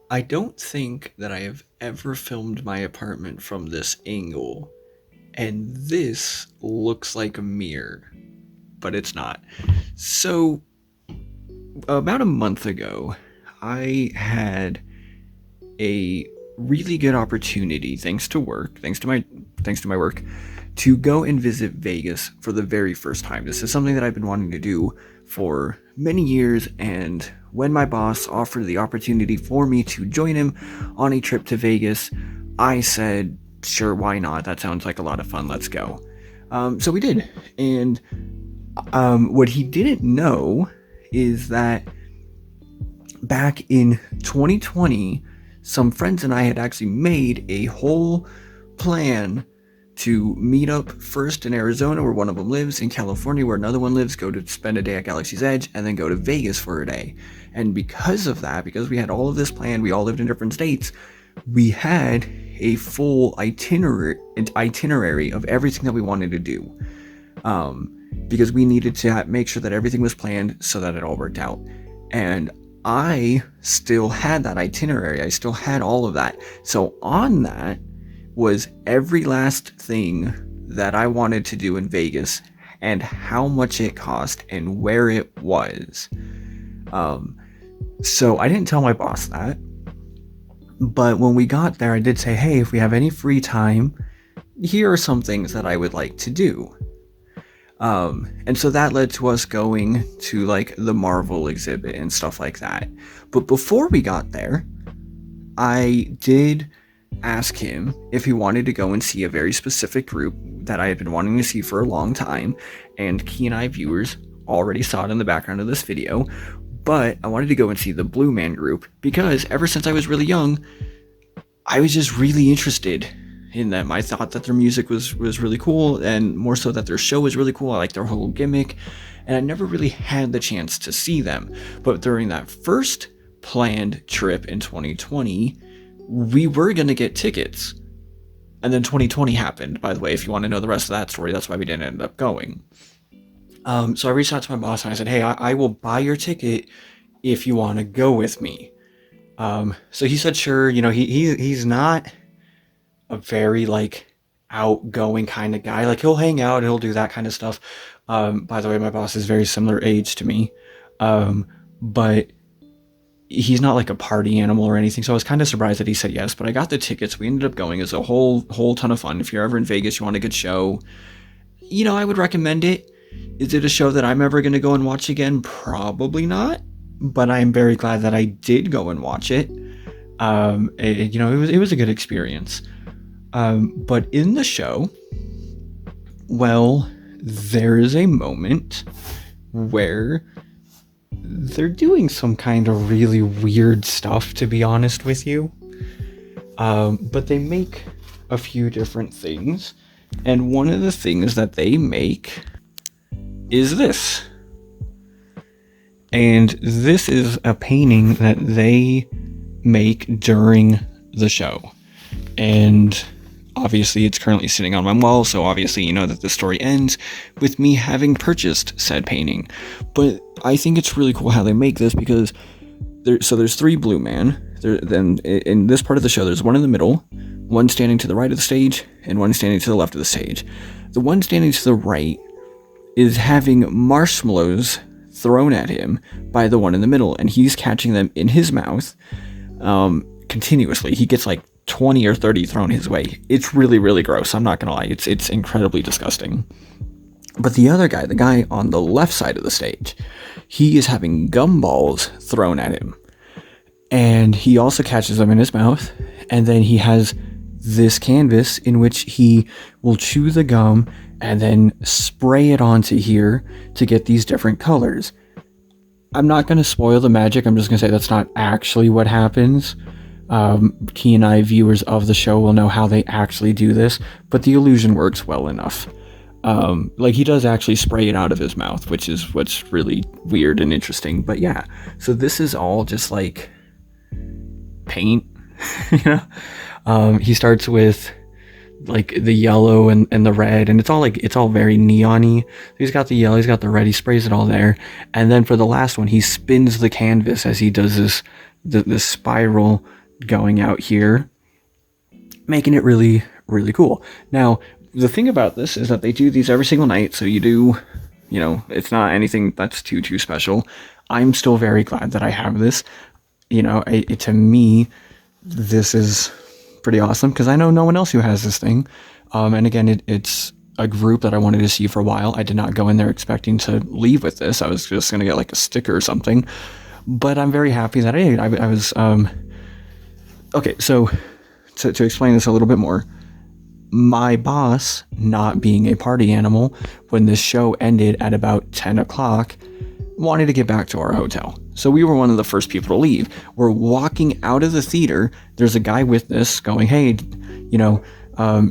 I don't think that I have ever filmed my apartment from this angle, and this looks like a mirror, but it's not. So, about a month ago, I had a really good opportunity, thanks to my work, to go and visit Vegas for the very first time. This is something that I've been wanting to do for many years, and when my boss offered the opportunity for me to join him on a trip to Vegas, I said, sure, why not? That sounds like a lot of fun. Let's go. So we did. And what he didn't know is that back in 2020, some friends and I had actually made a whole plan to meet up first in Arizona, where one of them lives, in California, where another one lives, go to spend a day at Galaxy's Edge, and then go to Vegas for a day. And because of that, because we had all of this planned, we all lived in different states, we had a full itinerary of everything that we wanted to do. Because we needed to make sure that everything was planned so that it all worked out. And I still had that itinerary. I still had all of that. So on that was every last thing that I wanted to do in Vegas and how much it cost and where it was. So I didn't tell my boss that. But when we got there, I did say, hey, if we have any free time, here are some things that I would like to do. And so that led to us going to like the Marvel exhibit and stuff like that. But before we got there, I did ask him if he wanted to go and see a very specific group that I had been wanting to see for a long time. And Key and I viewers already saw it in the background of this video. But I wanted to go and see the Blue Man Group because ever since I was really young, I was just really interested in them. I thought that their music was really cool, and more so that their show was really cool. I liked their whole gimmick, and I never really had the chance to see them. But during that first planned trip in 2020, we were going to get tickets. And then 2020 happened, by the way, if you want to know the rest of that story. That's why we didn't end up going. So I reached out to my boss and I said, hey, I will buy your ticket if you want to go with me. So he said, sure. You know, he's not a very like outgoing kind of guy. Like he'll hang out, he'll do that kind of stuff. By the way, my boss is very similar age to me. But he's not like a party animal or anything. So I was kind of surprised that he said yes, but I got the tickets. We ended up going. It's a whole ton of fun. If you're ever in Vegas, you want a good show, you know, I would recommend it. Is it a show that I'm ever going to go and watch again? Probably not, but I'm very glad that I did go and watch it. You know, it was a good experience. But in the show, well, there is a moment where they're doing some kind of really weird stuff, to be honest with you. But they make a few different things. And one of the things that they make is this. And this is a painting that they make during the show. And obviously it's currently sitting on my wall, so obviously you know that the story ends with me having purchased said painting. But I think it's really cool how they make this because there's three Blue Man. Then in this part of the show, there's one in the middle, one standing to the right of the stage, and one standing to the left of the stage. The one standing to the right is having marshmallows thrown at him by the one in the middle, and he's catching them in his mouth continuously. He gets like 20 or 30 thrown his way. It's really, really gross. I'm not gonna lie. It's incredibly disgusting. But the other guy, the guy on the left side of the stage, he is having gumballs thrown at him. And he also catches them in his mouth. And then he has this canvas in which he will chew the gum and then spray it onto here to get these different colors. I'm not going to spoil the magic. I'm just going to say that's not actually what happens. Key and I, viewers of the show, will know how they actually do this, but the illusion works well enough. Like he does actually spray it out of his mouth, which is what's really weird and interesting. But yeah, so this is all just like paint. You know, he starts with like the yellow and the red, and it's all very neon-y. He's got the yellow, he's got the red, he sprays it all there, and then for the last one he spins the canvas as he does this spiral going out here, making it really, really cool. Now, the thing about this is that they do these every single night, so you do, it's not anything that's too special. I'm still very glad that I have this. To me, this is pretty awesome because I know no one else who has this thing. And again, it's a group that I wanted to see for a while. I did not go in there expecting to leave with this. I was just going to get like a sticker or something. But I'm very happy that I was... Okay, so to explain this a little bit more, my boss, not being a party animal, when this show ended at about 10 o'clock, wanted to get back to our hotel. So we were one of the first people to leave. We're walking out of the theater. There's a guy with us going, hey,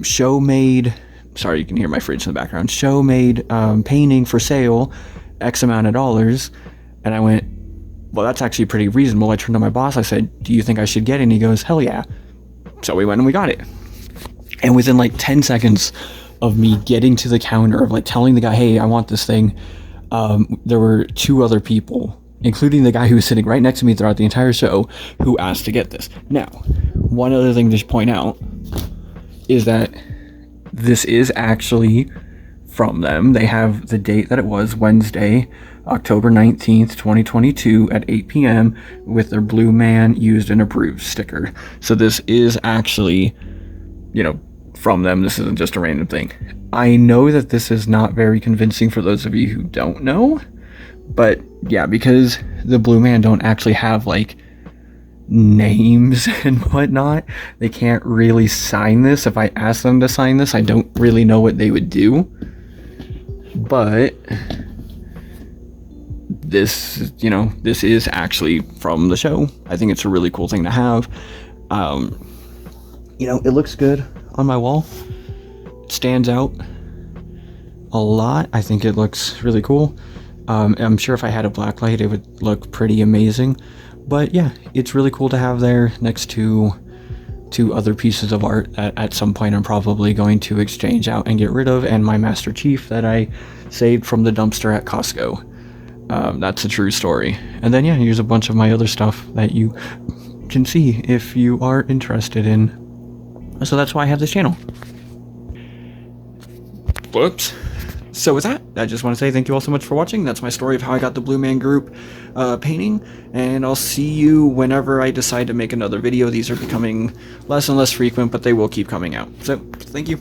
show made... Sorry, you can hear my fridge in the background. Show made painting for sale, X amount of dollars. And I went, well, that's actually pretty reasonable. I turned to my boss. I said, do you think I should get it? And he goes, hell yeah. So we went and we got it. And within like 10 seconds of me getting to the counter, of like telling the guy, hey, I want this thing, there were 2 other people, including the guy who was sitting right next to me throughout the entire show, who asked to get this. Now, one other thing to point out is that this is actually from them. They have the date that it was, Wednesday, October 19th, 2022 at 8 p.m. with their Blue Man Used and Approved sticker. So this is actually, from them. This isn't just a random thing. I know that this is not very convincing for those of you who don't know, but yeah, because the Blue Man don't actually have like names and whatnot, they can't really sign this. If I ask them to sign this, I don't really know what they would do. But this is actually from the show. I think it's a really cool thing to have. It looks good on my wall. It stands out a lot. I think it looks really cool. I'm sure if I had a black light, it would look pretty amazing. But yeah, it's really cool to have there next to other pieces of art that at some point I'm probably going to exchange out and get rid of, and my Master Chief that I saved from the dumpster at Costco. That's a true story. And then yeah, here's a bunch of my other stuff that you can see if you are interested in. So that's why I have this channel. Whoops. So with that, I just want to say thank you all so much for watching. That's my story of how I got the Blue Man Group painting, and I'll see you whenever I decide to make another video. These are becoming less and less frequent, but they will keep coming out. So, thank you.